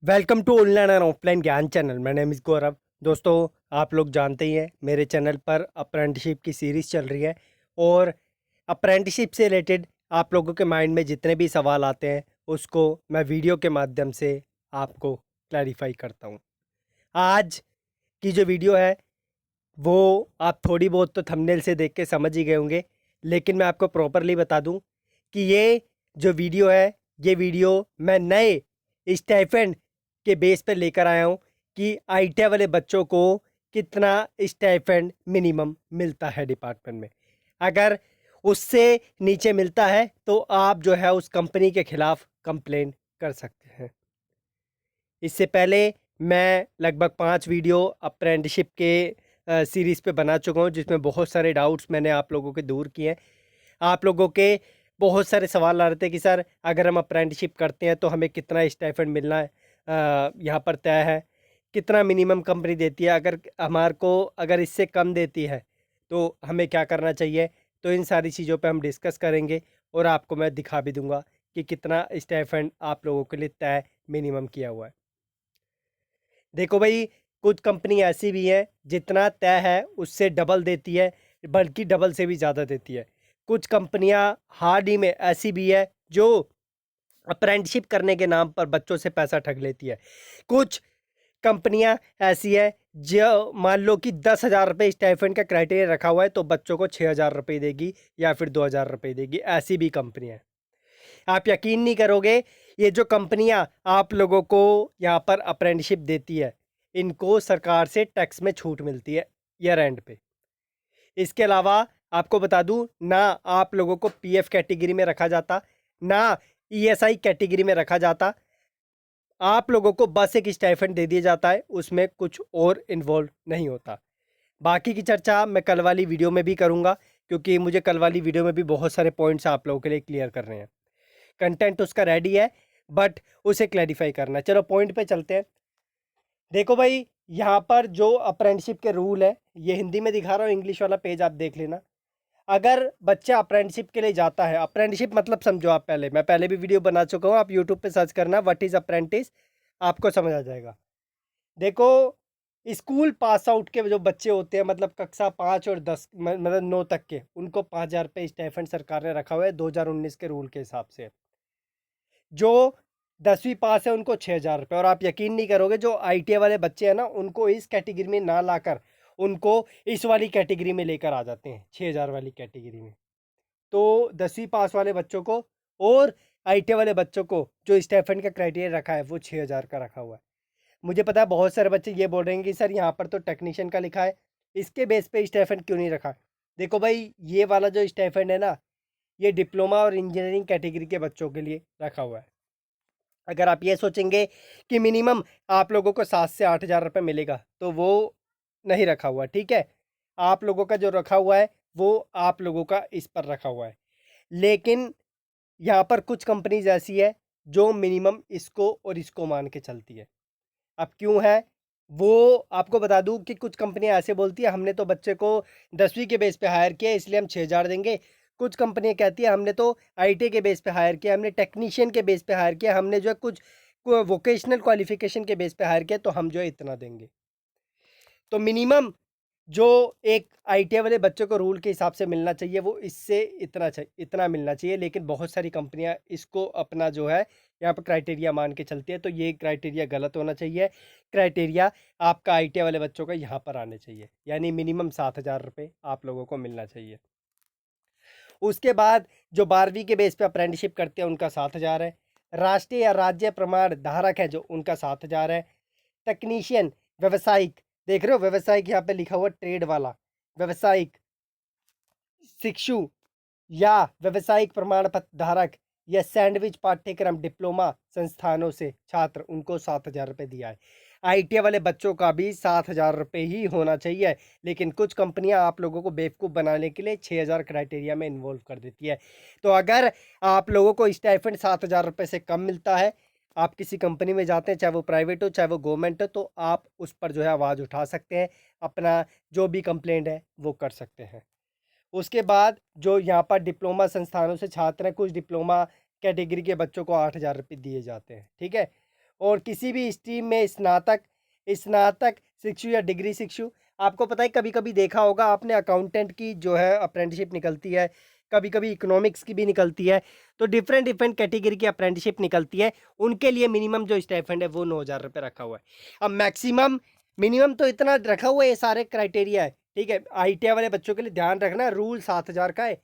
Welcome to online and offline Gyan channel. My name is Gaurav. दोस्तों, आप लोग जानते ही हैं मेरे चैनल पर अप्रेंटिसशिप की सीरीज़ चल रही है और अप्रेंटिसशिप से रिलेटेड आप लोगों के माइंड में जितने भी सवाल आते हैं उसको मैं वीडियो के माध्यम से आपको क्लैरिफाई करता हूं। आज की जो वीडियो है वो आप थोड़ी बहुत तो थंबनेल से देख के समझ ही गए होंगे, लेकिन मैं आपको प्रॉपरली बता दूं कि ये जो वीडियो है ये वीडियो मैं नए स्टाइपेंड के बेस पे लेकर आया हूँ कि आईटीआई वाले बच्चों को कितना स्टाइपेंड मिनिमम मिलता है डिपार्टमेंट में। अगर उससे नीचे मिलता है तो आप जो है उस कंपनी के खिलाफ कंप्लेन कर सकते हैं। इससे पहले मैं लगभग 5 वीडियो अप्रेंटिसशिप के सीरीज़ पे बना चुका हूँ, जिसमें बहुत सारे डाउट्स मैंने आप लोगों के दूर किए हैं। आप लोगों के बहुत सारे सवाल आ रहे थे कि सर अगर हम अप्रेंटिसशिप करते हैं तो हमें कितना स्टाइपेंड मिलना है, यहाँ पर तय है, कितना मिनिमम कंपनी देती है, अगर हमारे को अगर इससे कम देती है तो हमें क्या करना चाहिए। तो इन सारी चीज़ों पे हम डिस्कस करेंगे और आपको मैं दिखा भी दूंगा कि कितना स्टाइपेंड आप लोगों के लिए तय मिनिमम किया हुआ है। देखो भाई, कुछ कंपनी ऐसी भी है जितना तय है उससे डबल देती है, बल्कि डबल से भी ज़्यादा देती है। कुछ कंपनियां हाल ही में ऐसी भी है जो अप्रेंटिसशिप करने के नाम पर बच्चों से पैसा ठग लेती है। कुछ कंपनियां ऐसी है जो मान लो कि 10,000 रुपये स्टाइपेंड का क्राइटेरिया रखा हुआ है तो बच्चों को 6,000 रुपये देगी या फिर 2,000 रुपये देगी। ऐसी भी कंपनियां हैं। आप यकीन नहीं करोगे, ये जो कंपनियां आप लोगों को यहाँ पर अप्रेंटिसशिप देती है इनको सरकार से टैक्स में छूट मिलती है ईयर एंड पे। इसके अलावा आपको बता दूं, ना आप लोगों को पीएफ कैटेगरी में रखा जाता, ना ईएसआई कैटेगरी में रखा जाता। आप लोगों को बस एक स्टाइपेंड दे दिया जाता है, उसमें कुछ और इन्वॉल्व नहीं होता। बाकी की चर्चा मैं कल वाली वीडियो में भी करूंगा, क्योंकि मुझे कल वाली वीडियो में भी बहुत सारे पॉइंट्स आप लोगों के लिए क्लियर करने हैं। कंटेंट उसका रेडी है, बट उसे क्लैरिफाई करना है। चलो पॉइंट पे चलते हैं। देखो भाई, यहाँ पर जो अप्रेंटिसशिप के रूल है ये हिंदी में दिखा रहा हूँ, इंग्लिश वाला पेज आप देख लेना। अगर बच्चा अप्रेंटिसशिप के लिए जाता है, अप्रेंटिसशिप मतलब समझो आप, मैं पहले भी वीडियो बना चुका हूँ, आप यूट्यूब पे सर्च करना व्हाट इज़ अप्रेंटिस, आपको समझ आ जाएगा। देखो, स्कूल पास आउट के जो बच्चे होते हैं, मतलब कक्षा 5 और 10 मतलब 9 तक के, उनको 5,000 रुपये स्टाइपेंड सरकार ने रखा हुआ है 2019 के रूल के हिसाब से। जो 10वीं पास है उनको 6,000 रुपये। और आप यकीन नहीं करोगे, जो आईटीआई वाले बच्चे हैं ना, उनको इस कैटेगरी में ना लाकर उनको इस वाली कैटेगरी में लेकर आ जाते हैं, 6,000 वाली कैटेगरी में। तो 10वीं पास वाले बच्चों को और आईटीआई वाले बच्चों को जो स्टाइपेंड का क्राइटेरिया रखा है वो 6,000 का रखा हुआ है। मुझे पता है बहुत सारे बच्चे ये बोल रहे हैं कि सर यहाँ पर तो टेक्नीशियन का लिखा है, इसके बेस पे स्टाइपेंड क्यों नहीं रखा। देखो भाई, ये वाला जो स्टाइपेंड है ना, ये डिप्लोमा और इंजीनियरिंग कैटेगरी के बच्चों के लिए रखा हुआ है। अगर आप ये सोचेंगे कि मिनिमम आप लोगों को 7 से 8,000 रुपये मिलेगा तो वो नहीं रखा हुआ, ठीक है। आप लोगों का जो रखा हुआ है वो आप लोगों का इस पर रखा हुआ है। लेकिन यहाँ पर कुछ कंपनीज ऐसी है जो मिनिमम इसको और इसको मान के चलती है। अब क्यों है वो आपको बता दूं कि कुछ कंपनियां ऐसे बोलती है हमने तो बच्चे को 10वीं के बेस पे हायर किया इसलिए हम 6,000 देंगे। कुछ कंपनियां कहती है हमने तो आईटी के बेस पे हायर किया, हमने टेक्नीशियन के बेस पे हायर किया, हमने जो है कुछ वोकेशनल क्वालिफिकेशन के बेस पे हायर किया, तो हम जो है इतना देंगे। तो मिनिमम जो एक आईटीआई वाले बच्चों को रूल के हिसाब से मिलना चाहिए वो इससे इतना मिलना चाहिए। लेकिन बहुत सारी कंपनियां इसको अपना जो है यहाँ पर क्राइटेरिया मान के चलती है, तो ये क्राइटेरिया गलत होना चाहिए। क्राइटेरिया आपका आईटीआई वाले बच्चों का यहाँ पर आने चाहिए, यानी मिनिमम 7,000 रुपये आप लोगों को मिलना चाहिए। उसके बाद जो 12वीं के बेस पे अप्रेंटिसशिप करते हैं उनका 7,000 है। राष्ट्रीय या राज्य प्रमाण धारक है जो, उनका 7,000 है। टेक्नीशियन, व्यवसायिक, देख रहे हो व्यवसायिक यहाँ पे लिखा हुआ ट्रेड वाला, व्यवसायिक, शिक्षु या व्यवसायिक प्रमाण पत्र धारक या सैंडविच पाठ्यक्रम डिप्लोमा संस्थानों से छात्र, उनको 7,000 रुपये दिया है। आईटीआई वाले बच्चों का भी 7,000 रुपये ही होना चाहिए। लेकिन कुछ कंपनियां आप लोगों को बेवकूफ़ बनाने के लिए 6,000 क्राइटेरिया में इन्वॉल्व कर देती है। तो अगर आप लोगों को स्टाइपेंड 7,000 रुपये से कम मिलता है, आप किसी कंपनी में जाते हैं, चाहे वो प्राइवेट हो चाहे वो गवर्नमेंट हो, तो आप उस पर जो है आवाज़ उठा सकते हैं, अपना जो भी कंप्लेंट है वो कर सकते हैं। उसके बाद जो यहाँ पर डिप्लोमा संस्थानों से छात्र हैं, कुछ डिप्लोमा कैटेगरी के बच्चों को 8,000 रुपये दिए जाते हैं, ठीक है। और किसी भी स्ट्रीम में स्नातक शिक्षु या डिग्री शिक्षु। आपको पता है कभी कभी देखा होगा आपने, अकाउंटेंट की जो है अप्रेंटिसशिप निकलती है, कभी कभी इकोनॉमिक्स की भी निकलती है। तो डिफरेंट डिफरेंट कैटेगरी की अप्रेंटिसशिप निकलती है, उनके लिए मिनिमम जो स्टाइपेंड है वो 9,000 रुपये रखा हुआ है। अब मैक्सिमम मिनिमम तो इतना रखा हुआ है, ये सारे क्राइटेरिया है, ठीक है। ITI वाले बच्चों के लिए ध्यान रखना, रूल 7,000 का है,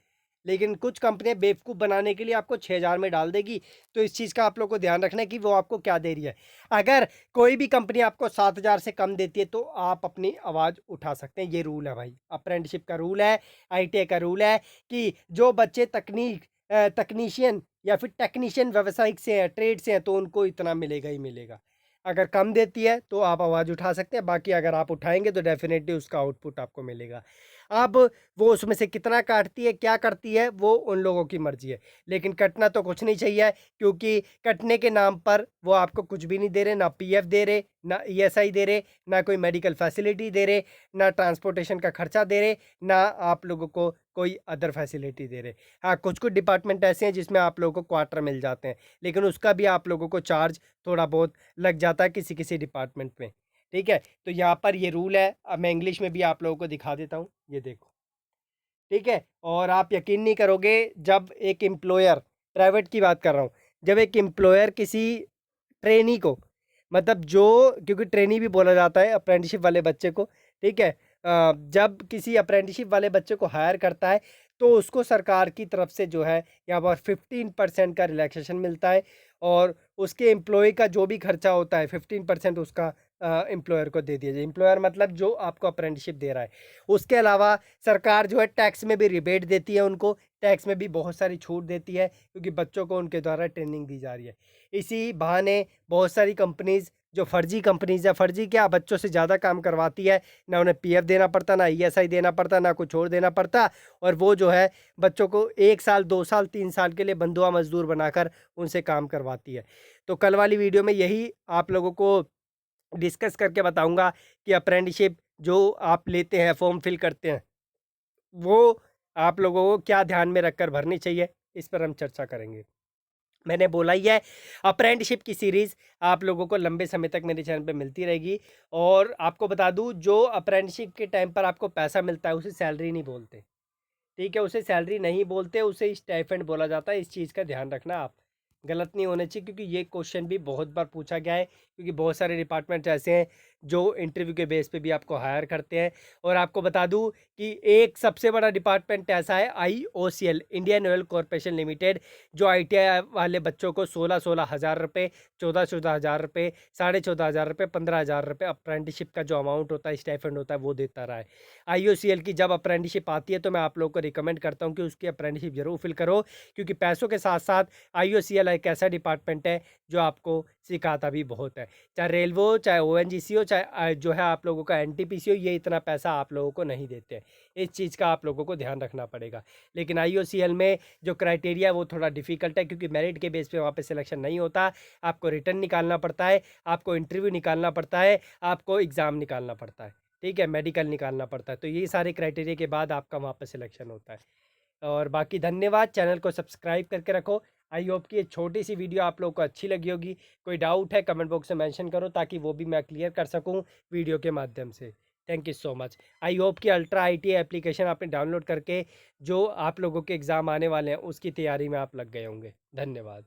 लेकिन कुछ कंपनियां बेवकूफ़ बनाने के लिए आपको 6,000 में डाल देगी। तो इस चीज़ का आप लोग को ध्यान रखना है कि वो आपको क्या दे रही है। अगर कोई भी कंपनी आपको 7,000 से कम देती है तो आप अपनी आवाज़ उठा सकते हैं। ये रूल है भाई, अप्रेंटिसशिप का रूल है, ITI का रूल है कि जो बच्चे तकनीशियन या फिर टेक्नीशियन व्यवसायिक से हैं, ट्रेड से हैं, तो उनको इतना मिलेगा ही मिलेगा। अगर कम देती है तो आप आवाज़ उठा सकते हैं, बाकी अगर आप उठाएंगे तो डेफिनेटली उसका आउटपुट आपको मिलेगा। अब वो उसमें से कितना काटती है, क्या करती है, वो उन लोगों की मर्जी है, लेकिन कटना तो कुछ नहीं चाहिए, क्योंकि कटने के नाम पर वो आपको कुछ भी नहीं दे रहे, ना PF दे रहे, ना ESI दे रहे, ना कोई मेडिकल फैसिलिटी दे रहे, ना ट्रांसपोर्टेशन का खर्चा दे रहे, ना आप लोगों को कोई अदर फैसिलिटी दे रहे। हाँ, कुछ कुछ डिपार्टमेंट ऐसे हैं जिसमें आप लोगों को क्वार्टर मिल जाते हैं, लेकिन उसका भी आप लोगों को चार्ज थोड़ा बहुत लग जाता है किसी किसी डिपार्टमेंट में, ठीक है। तो यहाँ पर ये रूल है। अब मैं इंग्लिश में भी आप लोगों को दिखा देता हूँ, ये देखो, ठीक है। और आप यकीन नहीं करोगे, जब एक एम्प्लॉयर, प्राइवेट की बात कर रहा हूँ, जब एक एम्प्लॉयर किसी ट्रेनी को, मतलब जो, क्योंकि ट्रेनी भी बोला जाता है अप्रेंटिसशिप वाले बच्चे को, ठीक है, जब किसी अप्रेंटिसशिप वाले बच्चे को हायर करता है तो उसको सरकार की तरफ से जो है यहाँ पर 15% का रिलैक्सेशन मिलता है, और उसके एम्प्लॉय का जो भी खर्चा होता है 15% उसका एम्प्लॉयर को दे दिया जाए। एम्प्लॉयर मतलब जो आपको अप्रेंटिसशिप दे रहा है। उसके अलावा सरकार जो है टैक्स में भी रिबेट देती है, उनको टैक्स में भी बहुत सारी छूट देती है, क्योंकि बच्चों को उनके द्वारा ट्रेनिंग दी जा रही है। इसी बहाने बहुत सारी कंपनीज़, जो फर्जी कंपनीज़ है, फर्जी क्या, बच्चों से ज़्यादा काम करवाती है, ना उन्हें PF देना पड़ता, ना ESI देना पड़ता, ना कुछ और देना पड़ता, और वो जो है बच्चों को 1 साल 2 साल 3 साल के लिए बंधुआ मजदूर बनाकर उनसे काम करवाती है। तो कल वाली वीडियो में यही आप लोगों को डिस्कस करके बताऊंगा कि अप्रेंटिसशिप जो आप लेते हैं, फॉर्म फिल करते हैं, वो आप लोगों को क्या ध्यान में रखकर भरनी चाहिए, इस पर हम चर्चा करेंगे। मैंने बोला ही है, अप्रेंटिसशिप की सीरीज़ आप लोगों को लंबे समय तक मेरे चैनल पे मिलती रहेगी। और आपको बता दूं, जो अप्रेंटिसशिप के टाइम पर आपको पैसा मिलता है उसे सैलरी नहीं बोलते, ठीक है, उसे सैलरी नहीं बोलते, उसे स्टाइपेंड बोला जाता है। इस चीज़ का ध्यान रखना, आप गलत नहीं होना चाहिए, क्योंकि ये क्वेश्चन भी बहुत बार पूछा गया है, क्योंकि बहुत सारे डिपार्टमेंट ऐसे हैं जो इंटरव्यू के बेस पे भी आपको हायर करते हैं। और आपको बता दूं कि एक सबसे बड़ा डिपार्टमेंट ऐसा है IOCL, Indian oil corporation limited, जो ITI वाले बच्चों को 16,000 रुपये, 14,000 रुपये, 14,500 रुपये, 15,000 रुपये अप्रेंटिसशिप का जो अमाउंट होता है, स्टाइपेंड होता है, वो देता रहा है। IOCL की जब अप्रेंटिसशिप आती है तो मैं आप लोग को रिकमेंड करता हूँ कि उसकी अप्रेंटिसशिप जरूर फिल करो, क्योंकि पैसों के साथ साथ IOCL एक ऐसा डिपार्टमेंट है जो आपको सिखाता भी बहुत है। चाहे रेलवे हो, चाहे ONGC हो, चाहे जो है आप लोगों का NTPC हो, ये इतना पैसा आप लोगों को नहीं देते। इस चीज़ का आप लोगों को ध्यान रखना पड़ेगा। लेकिन IOCL में जो क्राइटेरिया वो थोड़ा डिफ़िकल्ट है, क्योंकि मेरिट के बेस पे वहाँ पे सिलेक्शन नहीं होता। आपको रिटर्न निकालना पड़ता है, आपको इंटरव्यू निकालना पड़ता है, आपको एग्ज़ाम निकालना पड़ता है, ठीक है, मेडिकल निकालना पड़ता है। तो ये सारे क्राइटेरिया के बाद आपका वहाँ पर सिलेक्शन होता है। और बाकी धन्यवाद, चैनल को सब्सक्राइब करके रखो। आई होप कि ये छोटी सी वीडियो आप लोगों को अच्छी लगी होगी। कोई डाउट है कमेंट बॉक्स में मेंशन करो, ताकि वो भी मैं क्लियर कर सकूं वीडियो के माध्यम से। Thank you so much. I hope कि अल्ट्रा ITI एप्लीकेशन आपने डाउनलोड करके जो आप लोगों के एग्ज़ाम आने वाले हैं उसकी तैयारी में आप लग गए होंगे। धन्यवाद।